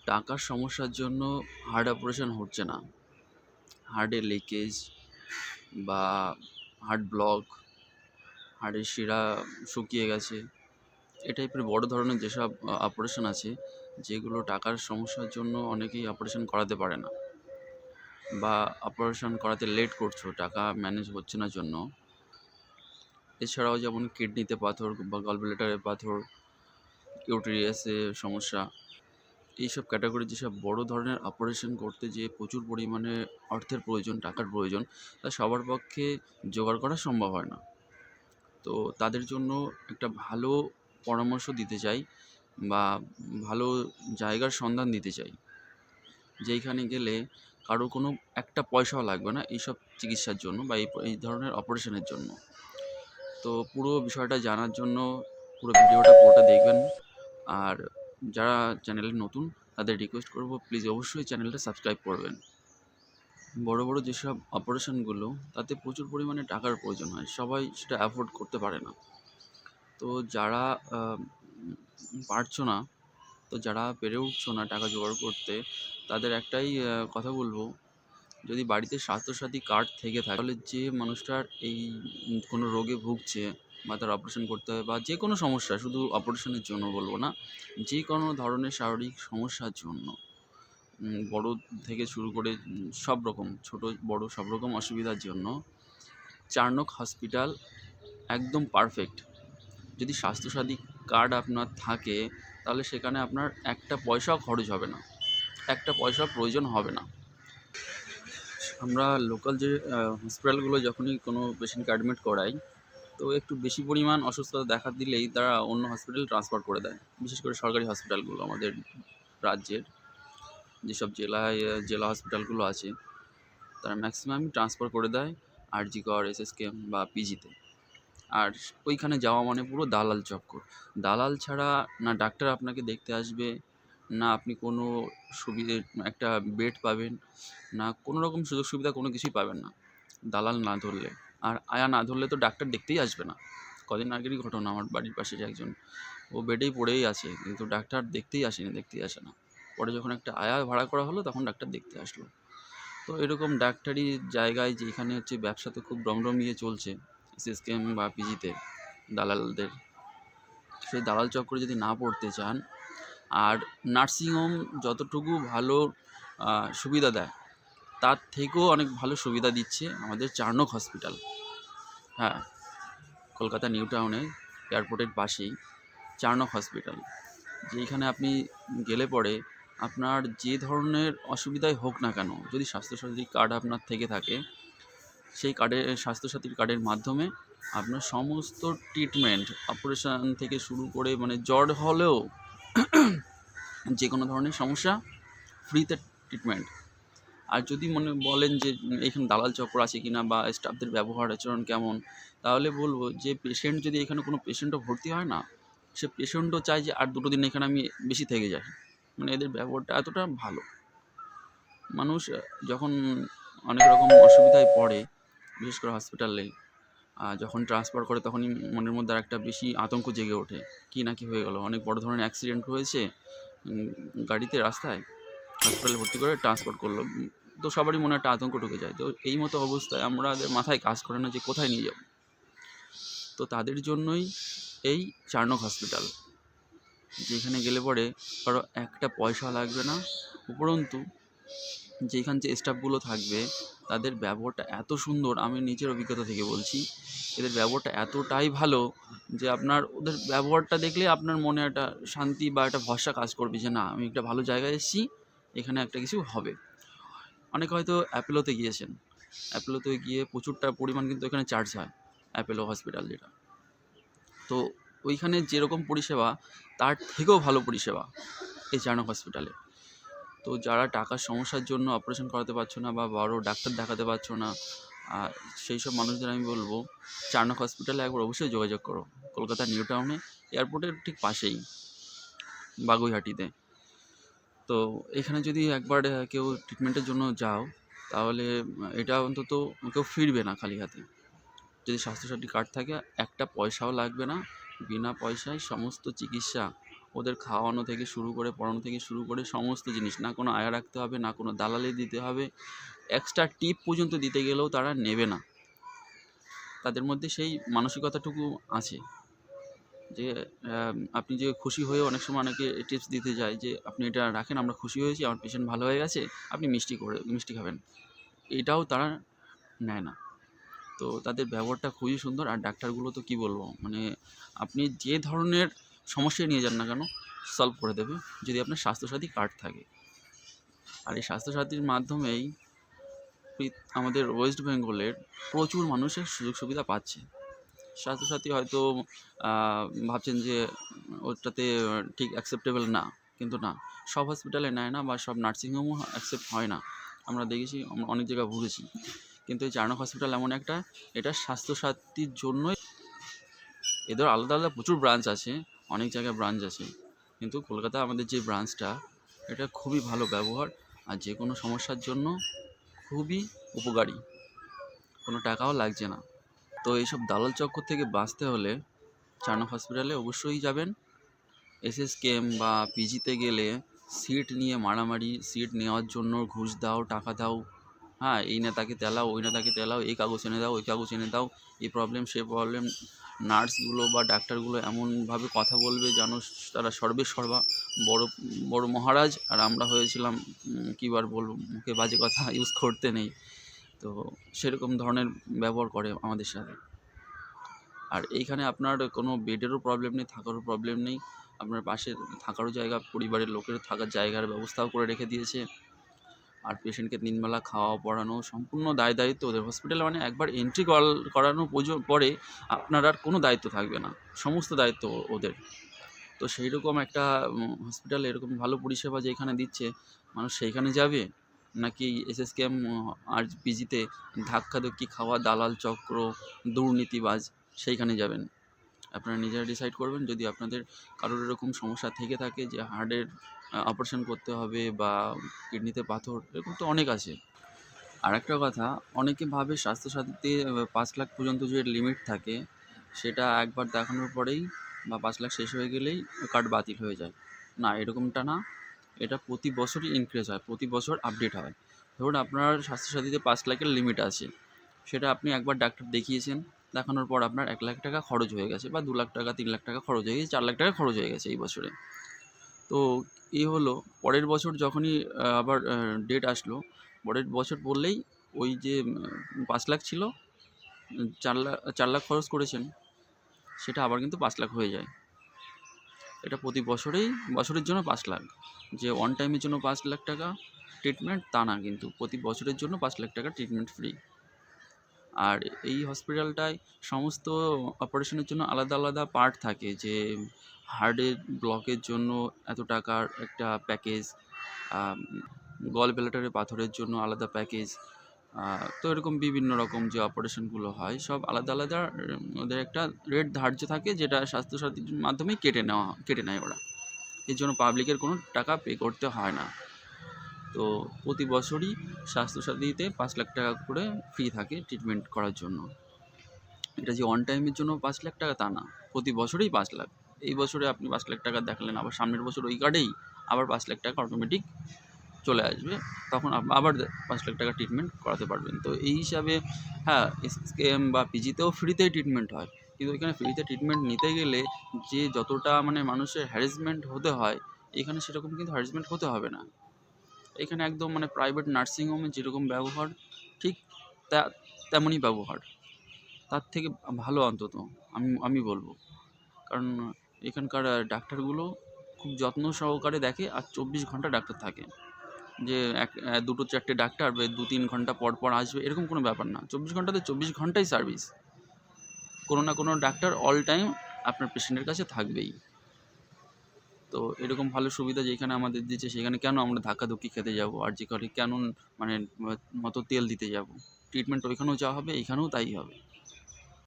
টাকার সমস্যার জন্য হার্ট অপারেশন হচ্ছে না। হার্টের লিকেজ বা হার্ট ব্লক, হার্টের শিরা শুকিয়ে গেছে, এ টাইপের বড় ধরনের যেসব অপারেশন আছে, যেগুলো টাকার সমস্যার জন্য অনেকেই অপারেশন করাতে পারে না বা অপারেশন করাতে লেট করছো টাকা ম্যানেজ হচ্ছে না জন্য। এছাড়াও যেমন কিডনিতে পাথর বা গলব্লাডারে পাথর, ইউটেরাসে সমস্যা, এইসব ক্যাটাগরির যেসব বড় ধরনের অপারেশন করতে যেয়ে প্রচুর পরিমাণে অর্থের প্রয়োজন, টাকার প্রয়োজন, তা সবার পক্ষে জোগাড় করা সম্ভব হয় না। তো তাদের জন্য একটা ভালো পরামর্শ দিতে চাই বা ভালো জায়গার সন্ধান দিতে চাই, যেইখানে গেলে কারো কোনো একটা পয়সাও লাগবে না এইসব চিকিৎসার জন্য বা এই ধরনের অপারেশনের জন্য। তো পুরো বিষয়টা জানার জন্য পুরো ভিডিওটা পুরোটা দেখবেন। আর যারা চ্যানেলে নতুন তাদের রিকোয়েস্ট করব, প্লিজ অবশ্যই চ্যানেলটা সাবস্ক্রাইব করবেন। বড় বড় যেসব অপারেশনগুলো, তাতে প্রচুর পরিমাণে টাকার প্রয়োজন হয়, সবাই সেটা অ্যাফোর্ড করতে পারে না। তো যারা পারছো না, তো যারা পেরে উঠছো না টাকা জোগাড় করতে, তাদের একটাই কথা বলবো, যদি বাড়িতে স্বাস্থ্যসাথী কার্ড থেকে থাকে, তাহলে যে মানুষটার এই কোনো রোগে ভুগছে বা তার অপারেশন করতে হবে বা যে কোনো সমস্যা, শুধু অপারেশনের জন্য বলবো না, যে কোনো ধরনের শারীরিক সমস্যার জন্য, বড় থেকে শুরু করে সব রকম, ছোট বড় সব রকম অসুবিধার জন্য চার্নক হসপিটাল একদম পারফেক্ট। যদি স্বাস্থ্যসাথী কার্ড আপনার থাকে, তাহলে সেখানে আপনার একটা পয়সাও খরচ হবে না, একটা পয়সাও প্রয়োজন হবে না। আমরা লোকাল যে হসপিটালগুলো যখনই কোনো পেশেন্টকে অ্যাডমিট করাই, তো একটু বেশি পরিমাণ অসুস্থতা দেখা দিলেই তারা অন্য হসপিটাল ট্রান্সফার করে দেয়। বিশেষ করে সরকারি হসপিটালগুলো, আমাদের রাজ্যের যেসব জেলা হসপিটালগুলো আছে, তারা ম্যাক্সিমামই ট্রান্সফার করে দেয় আরজি কর, এসএসকেএম বা পিজিতে। আর ওইখানে যাওয়া মানে পুরো দালাল চক্কর। দালাল ছাড়া না ডাক্তার আপনাকে দেখতে আসবে, না আপনি কোনো একটা বেড পাবেন, না কোনো রকম সুযোগ সুবিধা কোনো কিছুই পাবেন না দালাল না ধরলে। আর আয়া না ধরলে তো ডাক্তার দেখতেই আসবে না। কদিন আগেরই ঘটনা, আমার বাড়ির পাশে একজন, ও বেডেই পড়েই আছে, কিন্তু ডাক্তার দেখতেই আসে না। পরে যখন একটা আয়া ভাড়া করা হলো, তখন ডাক্তার দেখতে আসলো। তো এরকম ডাক্তারি জায়গায়, যেখানে হচ্ছে ব্যবসা তো খুব রমরমিয়ে চলছে এসএসকেএম বা পিজিতে, দালালদের, সেই দালাল চক্রে যদি না পড়তে চান, আর নার্সিংহোম যতটুকু ভালো সুবিধা দেয়, তার থেকেও অনেক ভালো সুবিধা দিচ্ছে আমাদের চার্নক হসপিটাল। হ্যাঁ, কলকাতা নিউ টাউনে এয়ারপোর্টের পাশেই চার্নক হসপিটাল, যেখানে আপনি গেলে পরে আপনার যে ধরনের অসুবিধাই হোক না কেন, যদি স্বাস্থ্যসাথী কার্ড আপনার থেকে থাকে, সেই স্বাস্থ্যসাথীর কার্ডের মাধ্যমে আপনার সমস্ত ট্রিটমেন্ট, অপারেশন থেকে শুরু করে, মানে জ্বর হলেও যে কোনো ধরনের সমস্যা ফ্রিতে ট্রিটমেন্ট। আর যদি বলেন যে এখানে দালাল চক্র আছে কিনা বা স্টাফদের ব্যবহার আচরণ কেমন, তাহলে বলবো যে পেশেন্ট যদি এখানে কোনো পেশেন্টও ভর্তি হয় না, সে পেশেন্টও চায় যে আর 2 দিন এখানে আমি বেশি থেকে যাই। মানে এদের ব্যবহারটা এতটা ভালো। মানুষ যখন অনেক রকম অসুবিধায় পড়ে, বিশেষ করে হসপিটালে যখন ট্রান্সফার করে, তখনই মনের মধ্যে আর একটা বেশি আতঙ্ক জেগে ওঠে, কী না কি হয়ে গেল, অনেক বড় ধরনের অ্যাক্সিডেন্ট হয়েছে গাড়িতে, রাস্তায়, হসপিটালে ভর্তি করে ট্রান্সফার করলো, তো সবারই মনে একটা আতঙ্ক ঢুকে যায়। তো এই মতো অবস্থায় আমাদের মাথায় কাজ করে না যে কোথায় নিয়ে যাব। তো তাদের জন্যই এই চার্নক হসপিটাল, যেখানে গেলে পরে কারো একটা পয়সা লাগবে না। উপরন্তু যেখানে যে স্টাফগুলো থাকবে, তাদের ব্যবহারটা এত সুন্দর, আমি নিজের অভিজ্ঞতা থেকে বলছি, এদের ব্যবহারটা এতটাই ভালো যে আপনার ওদের ব্যবহারটা দেখলে আপনার মনে একটা শান্তি বা একটা ভরসা কাজ করবে যে না, আমি একটা ভালো জায়গায় এসেছি, এখানে একটা কিছু হবে। অনেকে হয়তো অ্যাপোলোতে গিয়েছেন, অ্যাপোলোতে গিয়ে প্রচুরটা পরিমাণ কিন্তু এখানে চার্জ হয়, অ্যাপোলো হসপিটাল যেটা। তো ওইখানে যেরকম পরিষেবা, তার থেকেও ভালো পরিষেবা এই চার্নক হসপিটালে। তো যারা টাকার সমস্যার জন্য অপারেশন করাতে পারছো না বা বড় ডাক্তার দেখাতে পারছো না, সেই সব মানুষদের আমি বলবো চার্নক হসপিটালে একবার অবশ্যই যোগাযোগ করো। কলকাতা নিউ টাউনে এয়ারপোর্টের ঠিক পাশেই, বাগুইহাটিতে। তো এখানে যদি একবার কেউ ট্রিটমেন্টের জন্য যাও, তাহলে এটা অন্তত কেউ ফিরবে না খালি হাতে। যদি স্বাস্থ্যসাথী কার্ড থাকে, একটা পয়সাও লাগবে না, বিনা পয়সায় সমস্ত চিকিৎসা ওদের খাওয়ানো থেকে শুরু করে পড়ানো থেকে শুরু করে সমস্ত জিনিস, না কোনো আয়া রাখতে হবে, না কোনো দালালি দিতে হবে, এক্সট্রা টিপ পর্যন্ত দিতে গেলেও তারা নেবে না। তাদের মধ্যে সেই মানসিকতাটুকু আছে যে আপনি যে খুশি হয়ে অনেক সময় অনেকে টিপস দিতে যায় যে আপনি এটা রাখেন, আমরা খুশি হয়েছি, আমার পেশেন্ট ভালো হয়ে গেছে, আপনি মিষ্টি খাবেন, এটাও তারা নেয় না। তো তাদের ব্যবহারটা খুবই সুন্দর। আর ডাক্তারগুলো তো কী বলবো, মানে আপনি যে ধরনের সমস্যায় নিয়ে যান না কেন সলভ করে দেবে, যদি আপনার স্বাস্থ্যসাথী কার্ড থাকে। আর এই স্বাস্থ্যসাথীর মাধ্যমেই আমাদের ওয়েস্ট বেঙ্গলের প্রচুর মানুষের সুযোগ সুবিধা পাচ্ছে। স্বাস্থ্যসাথী হয়তো ভাবছেন যে ওটাতে ঠিক অ্যাকসেপ্টেবল না, কিন্তু না, সব হসপিটালে নেয় না বা সব নার্সিংহোমও অ্যাকসেপ্ট হয় না। আমরা দেখেছি, আমরা অনেক জায়গায় ঘুরেছি, কিন্তু এই চারনক হসপিটাল এমন একটা, এটা স্বাস্থ্যসাথীর জন্যই। এদের আলাদা আলাদা প্রচুর ব্রাঞ্চ আছে, অনেক জায়গায় ব্রাঞ্চ আছে, কিন্তু কলকাতা আমাদের যে ব্রাঞ্চটা, এটা খুবই ভালো ব্যবহার আর যে কোনো সমস্যার জন্য খুবই উপকারী, কোনো টাকাও লাগছে না। তো এইসব দালাল চক্কর থেকে বাঁচতে হলে চারনক হসপিটালে অবশ্যই যাবেন। এসএসকেএম বা পিজিতে গেলে সিট নিয়ে মারামারি, সিট নেওয়ার জন্য ঘুষ দাও, টাকা দাও, হ্যাঁ, এই নেতাকে তেলাও, ওই নেতাকে তেলাও, এই কাগজ এনে দাও, ওই কাগজ এনে দাও, এই প্রবলেম সে প্রবলেম। নার্সগুলো বা ডাক্তারগুলো এমনভাবে কথা বলবে যেন তারা সর্বেসর্বা বড় বড় মহারাজ, আর আমরা হয়েছিলাম কী বার বলবো, মুখে বাজে কথা ইউজ করতে নেই। তো সেরকম ধরনের ব্যবহার করে আমাদের সাথে। আর এইখানে আপনার কোনো বেডেরও প্রবলেম নেই, থাকারও প্রবলেম নেই, আপনার পাশে থাকারও জায়গা, পরিবারের লোকের থাকার জায়গার ব্যবস্থাও করে রেখে দিয়েছে। আর পেশেন্টকে তিনবেলা খাওয়া পড়ানো সম্পূর্ণ দায়িত্ব ওদের। হসপিটালে মানে একবার এন্ট্রি করানোর পরে আপনার আর কোনো দায়িত্ব থাকবে না, সমস্ত দায়িত্ব ওদের। তো সেই রকম একটা হসপিটালে এরকম ভালো পরিষেবা যেখানে দিচ্ছে, মানুষ সেইখানে যাবে নাকি এসএসকেএম আর পিজিতে ধাক্কাধুক্কি খাওয়া দালাল চক্র, দুর্নীতিবাজ, সেইখানে যাবেন? আপনারা নিজেরা ডিসাইড করবেন। যদি আপনাদের কারোর এরকম সমস্যা থেকে থাকে যে হার্টের অপারেশন করতে হবে বা কিডনিতে পাথর, এরকম তো অনেক আছে। আর একটা কথা, অনেকে ভাবে স্বাস্থ্যসাথীতে 5 লাখ পর্যন্ত যে লিমিট থাকে, সেটা একবার দেখানোর পরেই বা 5 লাখ শেষ হয়ে গেলেই কার্ড বাতিল হয়ে যায়। না, এরকমটা না, এটা প্রতি বছরই ইনক্রিজ হয়, প্রতি বছর আপডেট হয়। ধরুন আপনার স্বাস্থ্যসাথীতে 5 লাখের লিমিট আছে, সেটা আপনি একবার ডাক্তার দেখিয়েছেন, দেখানোর পর আপনার 1 লাখ টাকা খরচ হয়ে গেছে বা 2 লাখ টাকা, 3 লাখ টাকা খরচ হয়ে গেছে, 4 লাখ টাকা খরচ হয়ে গেছে এই বছরে। তো এই হলো, পরের বছর যখনই আবার ডেট আসলো, পরের বছর পড়লেই ওই যে 5 লাখ ছিল, 4 লাখ খরচ করেছেন, সেটা আবার কিন্তু 5 লাখ হয়ে যায়। এটা প্রতি বছরের জন্য 5 লাখ, যে ওয়ান টাইমের জন্য 5 লাখ টাকা ট্রিটমেন্ট তা না, কিন্তু প্রতি বছরের জন্য 5 লাখ টাকা ট্রিটমেন্ট ফ্রি। আর এই হসপিটালটায় সমস্ত অপারেশনের জন্য আলাদা আলাদা পার্ট থাকে, যে হার্টের ব্লকের জন্য এত টাকার একটা প্যাকেজ, গল ব্লাডারের পাথরের জন্য আলাদা প্যাকেজ। তো এরকম বিভিন্ন রকম যে অপারেশনগুলো হয় সব আলাদা আলাদা, ওদের একটা রেট ধার্য থাকে, যেটা স্বাস্থ্যসাথীর মাধ্যমেই কেটে নেয় ওরা। এর জন্য পাবলিকের কোনো টাকা পে করতে হয় না। তো প্রতি বছরই স্বাস্থ্যসাথীতে 5 লাখ টাকা করে ফি থাকে ট্রিটমেন্ট করার জন্য। এটা যে ওয়ান টাইমের জন্য 5 লাখ টাকা তা না, প্রতি বছরেই 5 লাখ। এই বছরে আপনি 5 লাখ টাকা দেখালেন, আবার সামনের বছর ওই কার্ডেই আবার 5 লাখ টাকা অটোমেটিক চলে আসবে, তখন আবার 5 লাখ টাকা ট্রিটমেন্ট করাতে পারবেন। তো এই হিসাবে হ্যাঁ, এসকেএম বা পিজিতেও ফ্রিতেই ট্রিটমেন্ট হয়, কিন্তু এখানে ফ্রিতে ট্রিটমেন্ট নিতে গেলে যে যতটা মানে মানুষের হ্যারাসমেন্ট হতে হয়, এখানে সেরকম কিন্তু হ্যারাসমেন্ট হতে হবে না। এখানে একদম মানে প্রাইভেট নার্সিংহোমে যেরকম ব্যবহার, ঠিক তেমনই ব্যবহার, তার থেকে ভালো অন্তত আমি বলবো। কারণ এখানকার ডাক্তারগুলো খুব যত্ন সহকারে দেখে, আর 24 ঘন্টা ডাক্তার থাকে, যে দুটো চারটে ডাক্তার 2-3 ঘন্টা পর পর আসবে এরকম কোনো ব্যাপার না। 24 ঘন্টাতে 24 ঘন্টাই সার্ভিস, কোনো না কোনো ডাক্তার অল টাইম আপনার পেশেন্টের কাছে থাকবেই। তো এরকম ভালো সুবিধা যেখানে আমাদের দিচ্ছে, সেখানে কেন আমরা ধাক্কাধুক্কি খেতে যাব, আর যেখানে কেন মানে মতো তেল দিতে যাব? ট্রিটমেন্ট ওইখানেও যা হবে এইখানেও তাই হবে।